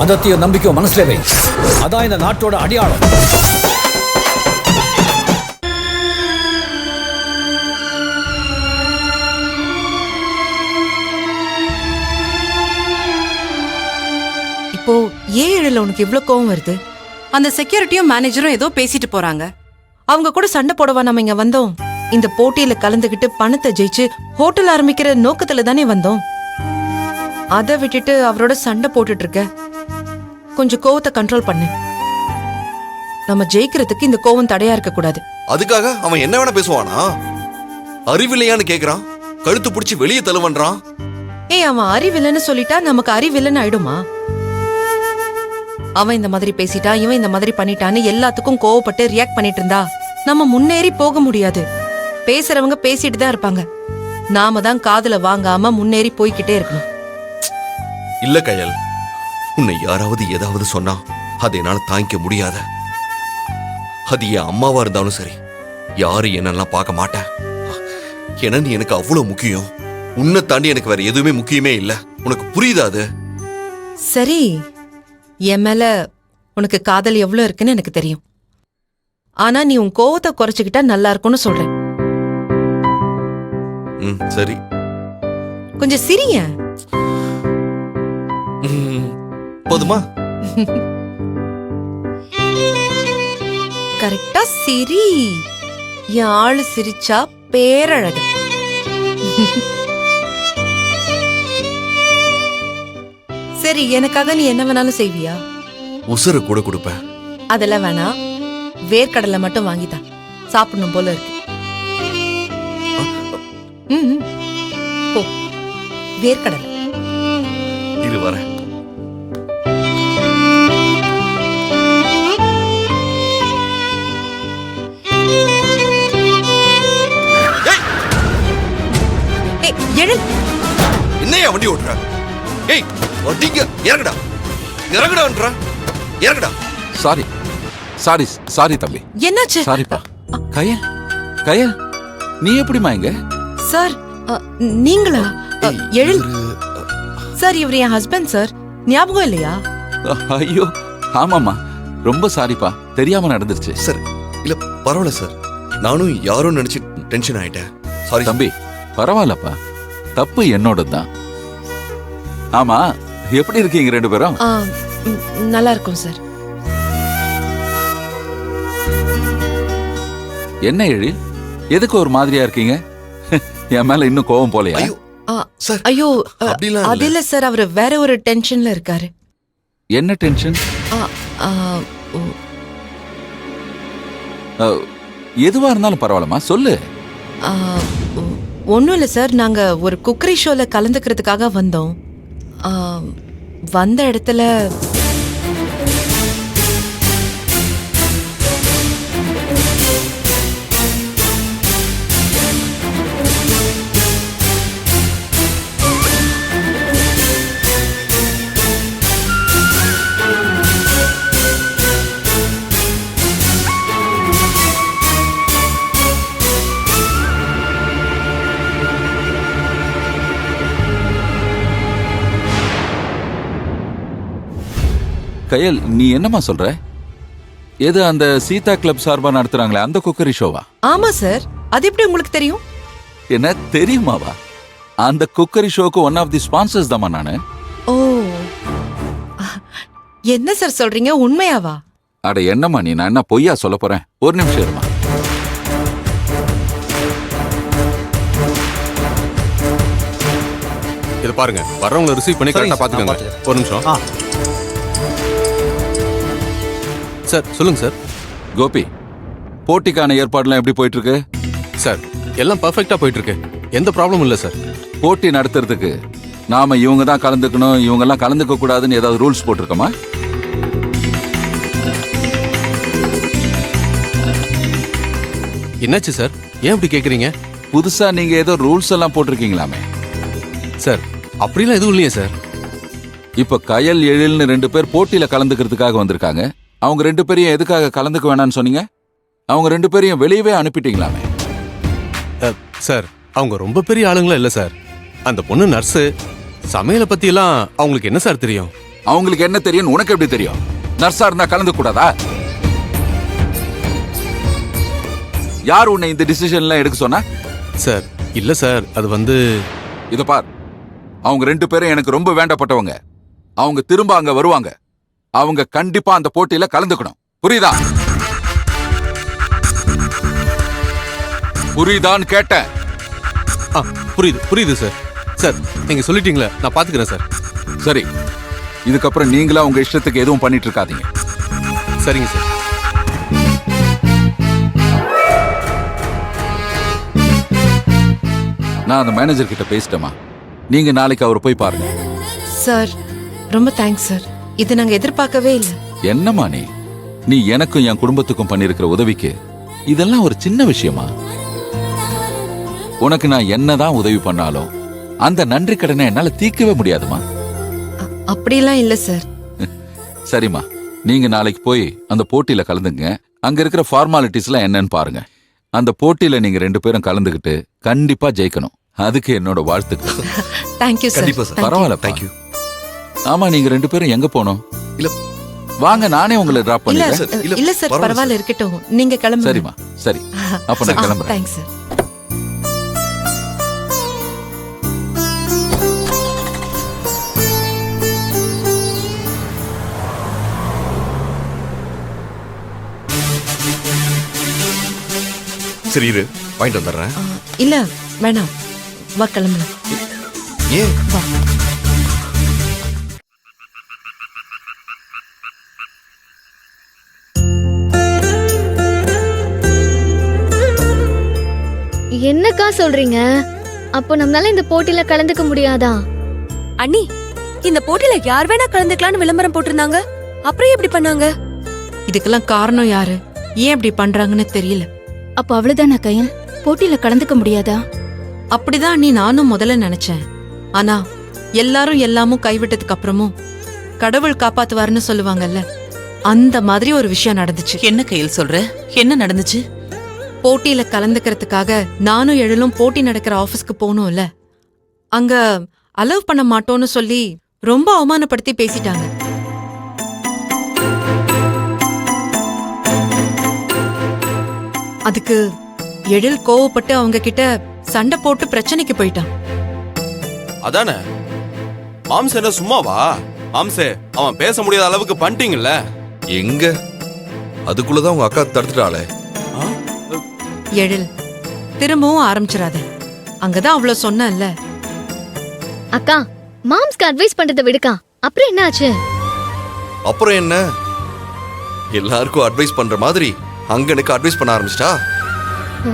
மதத்தையும் நம்பிக்கையும் மனசுல வை. அதான் இந்த நாட்டோட அடையாளம். இப்போ ஏழுல உனக்கு இவ்ளோ கோவம் வருது? அந்த செக்யூரிட்டியும் மேனேஜரும் ஏதோ பேசிட்டு போறாங்க. அவங்க கூட சண்டை போடவா நம்ம இங்க வந்தோம்? இந்த போட்டியில கலந்துகிட்டு பணத்தை ஜெயிச்சு ஹோட்டல் ஆரம்பிக்கிற நோக்கத்துல தானே வந்தோம். அதை விட்டுட்டு அவரோட சண்டை போட்டுட்டு இருக்க. கொஞ்சம் கோவத்தை கண்ட்ரோல் பண்ணு. நம்ம ஜெயிக்கிறதுக்கு இந்த கோவம் தடையா இருக்க கூடாது. அதுக்காக அவன் என்ன வேணா பேசுவானா? அறிவில்லையான்னு கேக்குறான், கழுத்து பிடிச்சி வெளியே தள்ளுவன்றான். ஏய், அவன் அறிவில்லைன்னு சொல்லிட்டா நமக்கு அறிவில்லைன்னு ஆயிடுமா? அவன் இந்த மாதிரி பேசிட்டா, இவன் இந்த மாதிரி பண்ணிட்டான்னு எல்லாத்துக்கும் கோவப்பட்டு ரியாக்ட் பண்ணிட்டு இருந்தா நம்ம முன்னேறி போக முடியாது. பேசுறவங்க பேசிட்டு தான் இருப்பாங்க. நாம தான் காதுல வாங்காம முன்னேறி போய்கிட்டே இருக்கணும். இல்ல கயல், உன்னை யாராவது ஏதாவது சொன்னா அதை என்னால தாங்கிக்க முடியாத. அது என் அம்மாவா இருந்தாலும் சரி, யாரு என்னெல்லாம் பார்க்க மாட்டேன். ஏன்னா நீ எனக்கு அவ்வளவு முக்கியம். உன்னை தாண்டி எனக்கு வேற எதுவுமே முக்கியமே இல்ல. உனக்கு புரியுதா அது? சரி, என் மேல உனக்கு காதல் எவ்வளவு இருக்குன்னு எனக்கு தெரியும். ஆனா நீ உன் கோவத்தை குறைச்சுக்கிட்டா நல்லா இருக்கும்னு சொல்றேன். சரி, கொஞ்சம் சிரிய. போதுமா? கரெக்டா சிரி. என் ஆளு சிரிச்சா பேரழகு. சரி, எனக்காக நீ என்ன வேணாலும் செய்வியா? உசுர கூட கொடுப்பேன். அதெல்லாம் வேணாம், வேர்க்கடலை மட்டும் வாங்கித்தா. சாப்பிடணும் போல இருக்கு. போ, வேர்க்கடலை. இரு வரேன். என்னையா வண்டி ஓட்டுற? ஏய், வண்டிங்க இறங்குடா, இறங்குடான்ற, இறங்குடா. சாரி சாரி சாரி தம்பி. என்னாச்சு? சாரிப்பா. கயல், கயல், நீ எப்படிமா இங்க? சார், நீங்களா? எழில் சார், இவர் என் ஹஸ்பண்ட் சார். ஞாபகம் இல்லையா? ஐயோ ஆமாமா, ரொம்ப சாரிப்பா, தெரியாம நடந்துருச்சு. சார், இல்ல பரவாயில்ல சார், நானும் யாரும் நினைச்சு டென்ஷன் ஆயிட்டேன். சாரி தம்பி, பரவாயில்லப்பா, தப்பு என்னோட தான். ஆமா, எப்படி இருக்கீங்க ரெண்டு பேரும்? நல்லா இருக்கும் சார். என்ன எழில், எதுக்கு ஒரு மாதிரியா இருக்கீங்க? என் மேல இன்னும் கோவம் போலையா? ஐயோ, அது இல்ல சார், அவரு வேற ஒரு டென்ஷன்ல இருக்காரு. என்ன டென்ஷன்? எதுவா இருந்தாலும் பரவாயில்லமா, சொல்லு. ஒன்றும் இல்லை சார், நாங்க ஒரு குக்கரி ஷோல கலந்துக்கிறதுக்காக வந்தோம். வந்த இடத்துல கயல், நீ என்னமா சொல்ற? எது அந்த சீதா கிளப் சார்பா நடத்துறாங்களே அந்த குக்கரி ஷோவா? ஆமா சார். அது எப்படி உங்களுக்கு தெரியும்? என்ன தெரியுமாவா? அந்த குக்கரி ஷோக்கு ஒன் ஆஃப் தி ஸ்பான்சர்ஸ் தான் நானு. ஓ, என்ன சார் சொல்றீங்க, உண்மையாவா? அட என்னம்மா நீ, நான் என்ன பொய்யா சொல்ல போறேன்? ஒரு நிமிஷம் இருமா. இது பாருங்க, வர்றவங்களை ரிசீவ் பண்ணி கரெக்டா பாத்துக்கோங்க. ஒரு நிமிஷம் சார். சொல்லுங்க சார். கோபி, போட்டிக்கான ஏற்பாடுலாம் எப்படி போயிட்டு இருக்கு? சார், எல்லாம் பர்ஃபெக்டா போயிட்டு இருக்கு, எந்த ப்ராப்ளமும் இல்ல சார். போட்டி நடத்துறதுக்கு நாம இவங்க தான் கலந்துக்கணும், இவங்க எல்லாம் கலந்துக்க கூடாதுன்னு ஏதாவது ரூல்ஸ் போட்டிருக்கோமா? என்னாச்சு சார், ஏன் இப்படி கேக்குறீங்க? புதுசா நீங்க ஏதோ ரூல்ஸ் எல்லாம் போட்டிருக்கீங்களாமே. சார், அப்படிலாம் எதுவும் இல்லையே சார். இப்ப கயல் எழில்னு ரெண்டு பேர் போட்டியில கலந்துக்கிறதுக்காக வந்திருக்காங்க. அவங்க ரெண்டு பேரையும் எதுக்காக கலந்துக்க வேணாம்னு சொன்னீங்க? அவங்க ரெண்டு பேரையும் வெளியவே அனுப்பிட்டீங்களாமே. சார், அவங்க ரொம்ப பெரிய ஆளுங்களா இல்ல சார். அந்த பொண்ணு நர்ஸு. சமையலை பத்தி எல்லாம் அவங்களுக்கு என்ன சார் தெரியும்? அவங்களுக்கு என்ன தெரியும் உனக்கு எப்படி தெரியும்? நர்ஸா இருந்தா கலந்து கூடாதா? யார் உன்னை இந்த டிசிஷன்லாம் எடுக்க சொன்னா? சார் இல்ல சார், அது வந்து இத பார், அவங்க 2 பேரும் எனக்கு ரொம்ப வேண்டப்பட்டவங்க. அவங்க திரும்ப அங்க வருவாங்க. அவங்க கண்டிப்பா அந்த போட்டியில கலந்துக்கணும். புரியுதா? புரியுதான்னு கேட்டேன். புரியுது சார். சார் நீங்க சொல்லிட்டீங்களே, நான் பாத்துக்கிறேன் சார். சரி, இதுக்கப்புறம் நீங்களா உங்க இஷ்டத்துக்கு எதுவும் பண்ணிட்டு இருக்காதீங்க. சரிங்க சார். நான் அந்த மேனேஜர் கிட்ட பேசிட்டேமா. நீங்க நாளைக்கு அவர் போய் பாருங்க. சார் ரொம்ப தேங்க்ஸ் சார். இது நாங்க எதிர்பார்க்கவே இல்லை. என்னம்மா நீ எனக்கும் என் குடும்பத்துக்கும் பண்ணிருக்கிற உதவிக்கு இதெல்லாம் ஒரு சின்ன விஷயமா? உனக்கு நான் என்னதான் உதவி பண்ணாலும் அந்த நன்றி கடனை என்னால தீர்க்கவே முடியாதுமா. அப்படிலாம் இல்ல சார். சரிம்மா, நீங்க நாளைக்கு போய் அந்த போட்டியில கலந்துங்க. அங்க இருக்கிற ஃபார்மாலிட்டிஸ் எல்லாம் என்னன்னு பாருங்க. அந்த போட்டியில நீங்க 2 பேரும் கலந்துகிட்டு கண்டிப்பா ஜெயிக்கணும். அதுக்கு என்னோட வாழ்த்துக்கள். Thank you sir. கண்டிப்பா சார். பரவாயில்ல, தேங்க்யூ. ஆமா, நீங்க 2 பேரும் எங்க போனோம்? இல்ல வாங்க, நானே உங்களை டிராப் இல்ல பண்ணிடுறேன். இல்ல சார், பரவாயில்ல இருக்கட்டும். நீங்க கிளம்புங்க. சரிம்மா, சரி. அப்ப நான் கிளம்புறேன். Thanks sir. சரி இரு, வாங்கிட்டு வந்துடுறேன். இல்ல வேணாம், வா கிளம்பலாம். ஏன்? வா. என்னக்கா சொல்றீங்க? அப்போ நம்மளால இந்த போட்டியில கலந்துக்க முடியாதா? அண்ணி, இந்த போட்டியில யார் வேணா கலந்துக்கலாம்னு விளம்பரம் போட்டிருந்தாங்க. அப்புறம் எப்படி பண்ணாங்க? இதுக்கெல்லாம் காரணம் யாரு? ஏன் இப்படி பண்றாங்கன்னு தெரியல. அப்போ அவ்வளவுதானா கயல்? போட்டியில கலந்துக்க முடியாதா? அப்படிதான் நானும் முதல்ல நினைச்சேன். ஆனா எல்லாரும் எல்லாமும் கைவிட்டதுக்கு அப்புறமும் கடவுள் காப்பாத்துவாருன்னு சொல்லுவாங்கல்ல, அந்த மாதிரி ஒரு விஷயம் நடந்துச்சு. என்ன கையில் சொல்ற? என்ன நடந்துச்சு? போட்டியில கலந்துக்கிறதுக்காக நானும் எழிலும் போட்டி நடக்கிற ஆபீஸ்க்கு போனோம்ல, அங்க அலோவ் பண்ண மாட்டோம்னு சொல்லி ரொம்ப அவமானப்படுத்தி பேசிட்டாங்க. அதுக்கு எழில் கோவப்பட்டு அவங்க கிட்ட சண்டை போட்டு பிரச்சனைக்கு போயிட்டான். அதானே மாம்சே, என்ன சும்மாவா? மாம்சே, அவன் பேச முடியாத அளவுக்கு பண்ணிட்டீங்கல்ல. எங்க அதுக்குள்ளதான் உங்க அக்கா தடுத்துட்டாளே. எழில், திரும்பவும் ஆரம்பிச்சிடாத. அங்கதான் அவ்வளவு சொன்னேன்ல. அக்கா, மாம்ஸ்க்கு அட்வைஸ் பண்றதை விடுக்கா. அப்புறம் என்ன ஆச்சு? அப்புறம் என்ன, எல்லாருக்கும் அட்வைஸ் பண்ற மாதிரி அங்க எனக்கு அட்வைஸ் பண்ண ஆரம்பிச்சிட்டா. ஓ